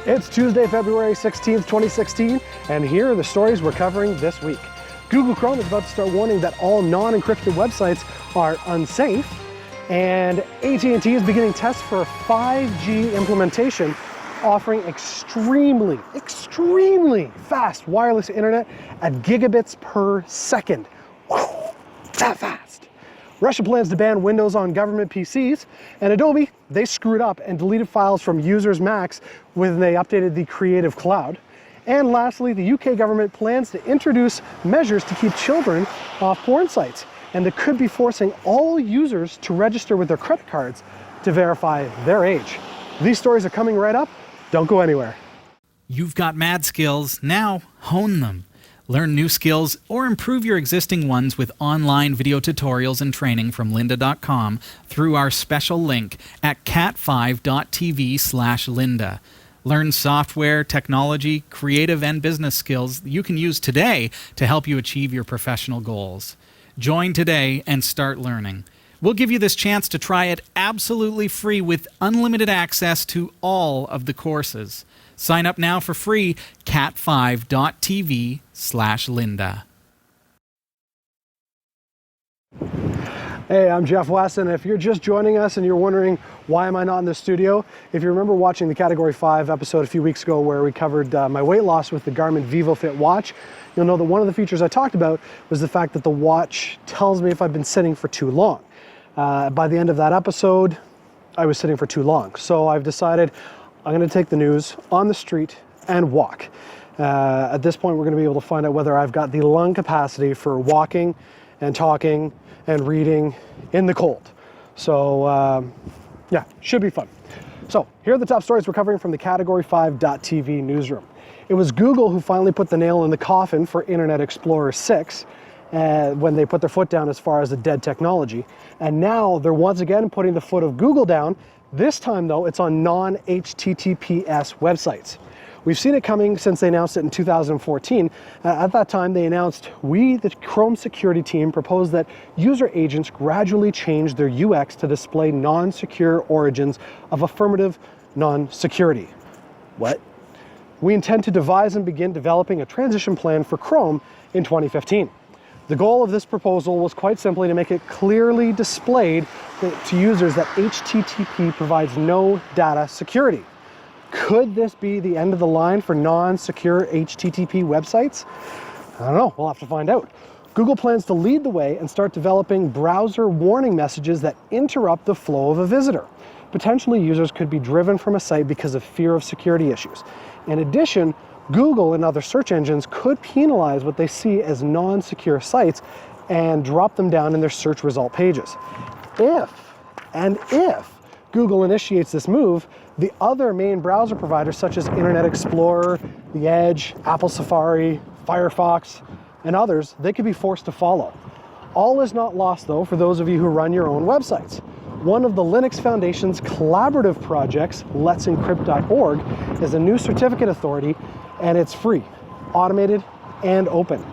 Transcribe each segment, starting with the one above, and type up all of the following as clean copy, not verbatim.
It's Tuesday, February 16th, 2016, and here are the stories we're covering this week. Google Chrome is about to start warning that all non-encrypted websites are unsafe, and AT&T is beginning tests for a 5G implementation offering extremely fast wireless internet at gigabits per second. Wow, that fast. Russia plans to ban Windows on government PCs, and Adobe, they screwed up and deleted files from users' Macs when they updated the Creative Cloud. And lastly, the UK government plans to introduce measures to keep children off porn sites, and they could be forcing all users to register with their credit cards to verify their age. These stories are coming right up. Don't go anywhere. You've got mad skills, now hone them. Learn new skills or improve your existing ones with online video tutorials and training from lynda.com through our special link at cat5.tv/lynda. Learn software, technology, creative, and business skills you can use today to help you achieve your professional goals. Join today and start learning. We'll give you this chance to try it absolutely free with unlimited access to all of the courses. Sign up now for free, cat5.tv/lynda. Hey, I'm Jeff West, and if you're just joining us and you're wondering why am I not in the studio, if you remember watching the Category 5 episode a few weeks ago where we covered my weight loss with the Garmin VivoFit watch, you'll know that one of the features I talked about was the fact that the watch tells me if I've been sitting for too long. By the end of that episode, I was sitting for too long. So I've decided I'm going to take the news on the street and walk. At this point, we're going to be able to find out whether I've got the lung capacity for walking and talking and reading in the cold. So yeah, should be fun. So here are the top stories we're covering from the Category 5.tv newsroom. It was Google who finally put the nail in the coffin for Internet Explorer 6 when they put their foot down as far as the dead technology. And now they're once again putting the foot of Google down. This time though, it's on non-HTTPS websites. We've seen it coming since they announced it in 2014. At that time, they announced, we, the Chrome security team, proposed that user agents gradually change their UX to display non-secure origins of affirmative non-security. What? We intend to devise and begin developing a transition plan for Chrome in 2015. The goal of this proposal was quite simply to make it clearly displayed to users that HTTP provides no data security. Could this be the end of the line for non-secure HTTP websites? I don't know, we'll have to find out. Google plans to lead the way and start developing browser warning messages that interrupt the flow of a visitor. Potentially, users could be driven from a site because of fear of security issues. In addition, Google and other search engines could penalize what they see as non-secure sites and drop them down in their search result pages. If Google initiates this move, the other main browser providers such as Internet Explorer, the Edge, Apple Safari, Firefox, and others, they could be forced to follow. All is not lost though for those of you who run your own websites. One of the Linux Foundation's collaborative projects, let'sencrypt.org, is a new certificate authority, and it's free, automated, and open.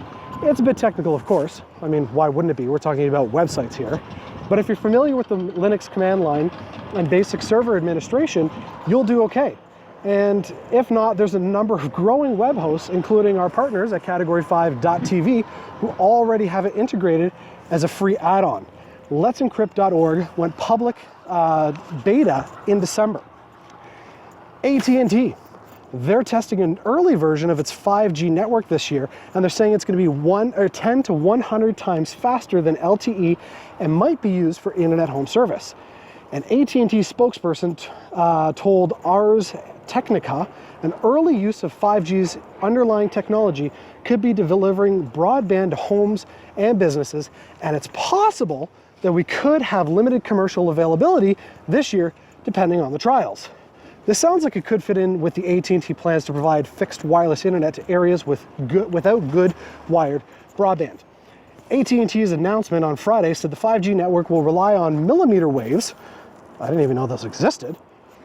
It's a bit technical, of course. I mean, why wouldn't it be? We're talking about websites here. But if you're familiar with the Linux command line and basic server administration, you'll do okay. And if not, there's a number of growing web hosts, including our partners at Category5.tv, who already have it integrated as a free add-on. let'sencrypt.org went public beta in December. AT&T, they're testing an early version of its 5G network this year, and they're saying it's going to be 10 to 100 times faster than LTE and might be used for internet home service. An AT&T spokesperson told Ars Technica an early use of 5G's underlying technology could be delivering broadband to homes and businesses, and it's possible that we could have limited commercial availability this year depending on the trials. This sounds like it could fit in with the AT&T plans to provide fixed wireless internet to areas without good wired broadband. AT&T's announcement on Friday said the 5G network will rely on millimeter waves, I didn't even know those existed,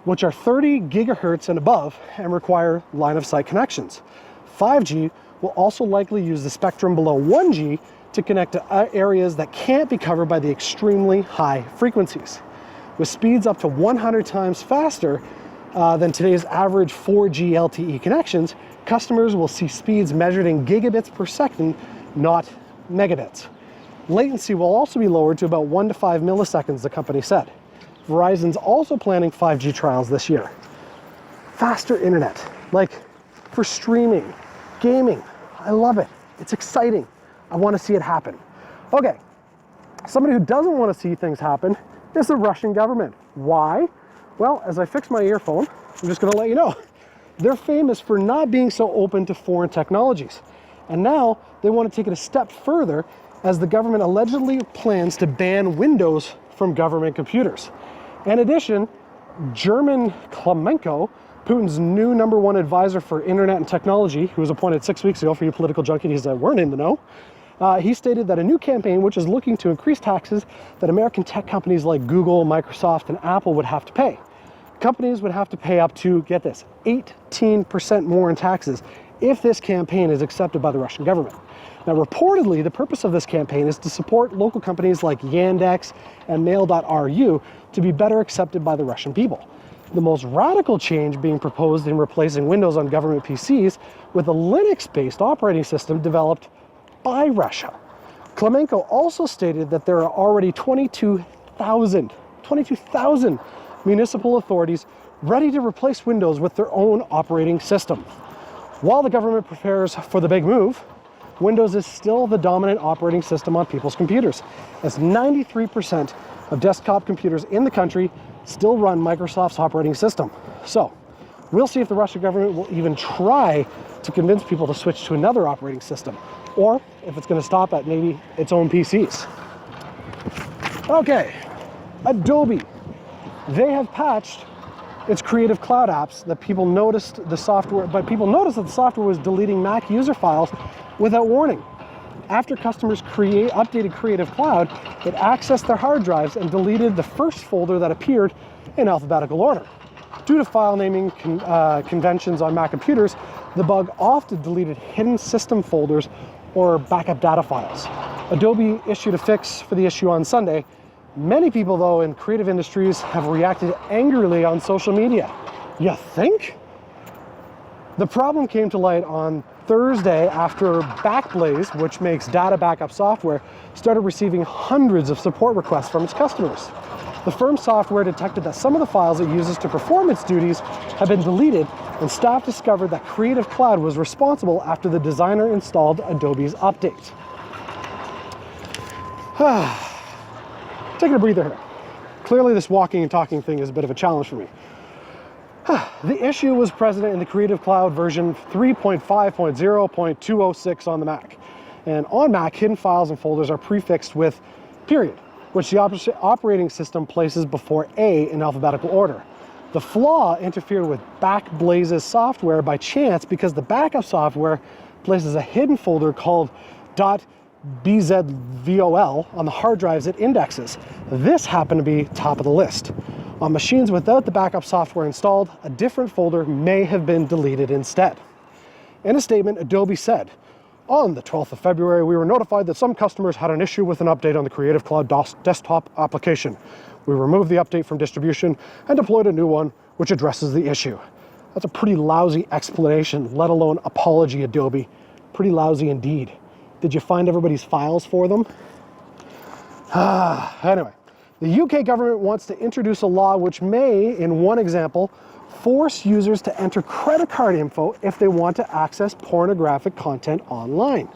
which are 30 gigahertz and above and require line-of-sight connections. 5G will also likely use the spectrum below 1G to connect to areas that can't be covered by the extremely high frequencies. With speeds up to 100 times faster, than today's average 4G LTE connections, customers will see speeds measured in gigabits per second, not megabits. Latency will also be lowered to about 1 to 5 milliseconds, the company said. Verizon's also planning 5G trials this year. Faster internet, like for streaming, gaming. I love it. It's exciting. I want to see it happen. Okay, somebody who doesn't want to see things happen is the Russian government. Why? Well, as I fix my earphone, I'm just going to let you know. They're famous for not being so open to foreign technologies. And now they want to take it a step further as the government allegedly plans to ban Windows from government computers. In addition, German Klemenko, Putin's new #1 advisor for internet and technology, who was appointed 6 weeks ago, for you political junkies that weren't in the know, he stated that a new campaign which is looking to increase taxes that American tech companies like Google, Microsoft, and Apple would have to pay. Companies would have to pay up to, get this, 18% more in taxes if this campaign is accepted by the Russian government. Now, reportedly, the purpose of this campaign is to support local companies like Yandex and Mail.ru to be better accepted by the Russian people. The most radical change being proposed in replacing Windows on government PCs with a Linux-based operating system developed by Russia. Klemenko also stated that there are already 22,000 municipal authorities ready to replace Windows with their own operating system. While the government prepares for the big move, Windows is still the dominant operating system on people's computers, as 93% of desktop computers in the country still run Microsoft's operating system. So, we'll see if the Russian government will even try to convince people to switch to another operating system, or if it's going to stop at maybe its own PCs. Okay, Adobe. They have patched its Creative Cloud apps that people noticed the software, but people noticed that the software was deleting Mac user files without warning. After customers updated Creative Cloud, it accessed their hard drives and deleted the first folder that appeared in alphabetical order. Due to file naming conventions on Mac computers, the bug often deleted hidden system folders or backup data files. Adobe issued a fix for the issue on Sunday. Many people, though, in creative industries have reacted angrily on social media. You think? The problem came to light on Thursday after Backblaze, which makes data backup software, started receiving hundreds of support requests from its customers. The firm's software detected that some of the files it uses to perform its duties had been deleted, and staff discovered that Creative Cloud was responsible after the designer installed Adobe's update. Taking a breather here. Clearly this walking and talking thing is a bit of a challenge for me. The issue was present in the Creative Cloud version 3.5.0.206 on the Mac. And on Mac, hidden files and folders are prefixed with period, which the operating system places before A in alphabetical order. The flaw interfered with Backblaze's software by chance because the backup software places a hidden folder called .bzvol on the hard drives it indexes. This happened to be top of the list. On machines without the backup software installed, a different folder may have been deleted instead. In a statement, Adobe said, "On the 12th of February, we were notified that some customers had an issue with an update on the Creative Cloud desktop application. We removed the update from distribution and deployed a new one which addresses the issue." That's a pretty lousy explanation, let alone apology, Adobe. Pretty lousy indeed. Did you find everybody's files for them? Anyway, the UK government wants to introduce a law which may, in one example, force users to enter credit card info if they want to access pornographic content online.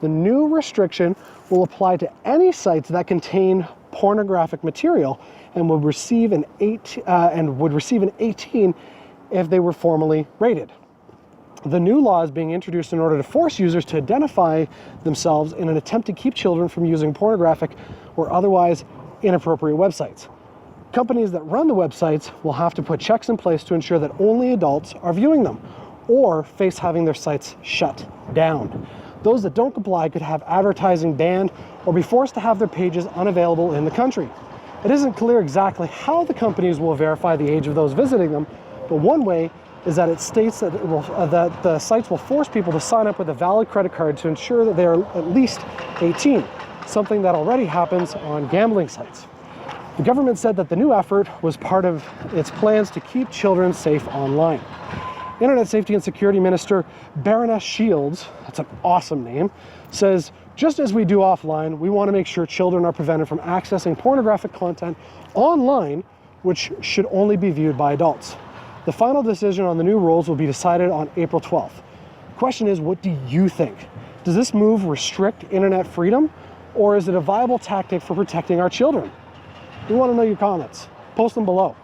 The new restriction will apply to any sites that contain pornographic material and would receive an 18 if they were formally rated. The new law is being introduced in order to force users to identify themselves in an attempt to keep children from using pornographic or otherwise inappropriate websites. Companies that run the websites will have to put checks in place to ensure that only adults are viewing them, or face having their sites shut down. Those that don't comply could have advertising banned or be forced to have their pages unavailable in the country. It isn't clear exactly how the companies will verify the age of those visiting them, but one way is that it states that, that the sites will force people to sign up with a valid credit card to ensure that they are at least 18, something that already happens on gambling sites. The government said that the new effort was part of its plans to keep children safe online. Internet Safety and Security Minister Baroness Shields, that's an awesome name, says, just as we do offline, we want to make sure children are prevented from accessing pornographic content online, which should only be viewed by adults. The final decision on the new rules will be decided on April 12th. The question is, what do you think? Does this move restrict internet freedom, or is it a viable tactic for protecting our children? We want to know your comments. Post them below.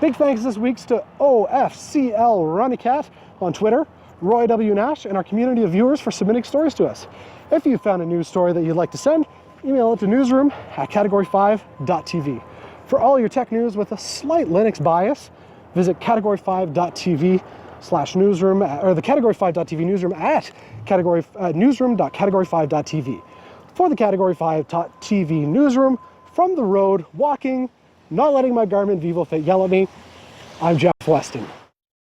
Big thanks this week to OFCL Runnycat on Twitter, Roy W. Nash, and our community of viewers for submitting stories to us. If you found a news story that you'd like to send, email it to newsroom@category5.tv. For all your tech news with a slight Linux bias, visit category5.tv/newsroom, or the category5.tv newsroom at newsroom.category5.tv. For the category5.tv newsroom, from the road, walking, not letting my Garmin VivoFit yell at me, I'm Jeff Weston.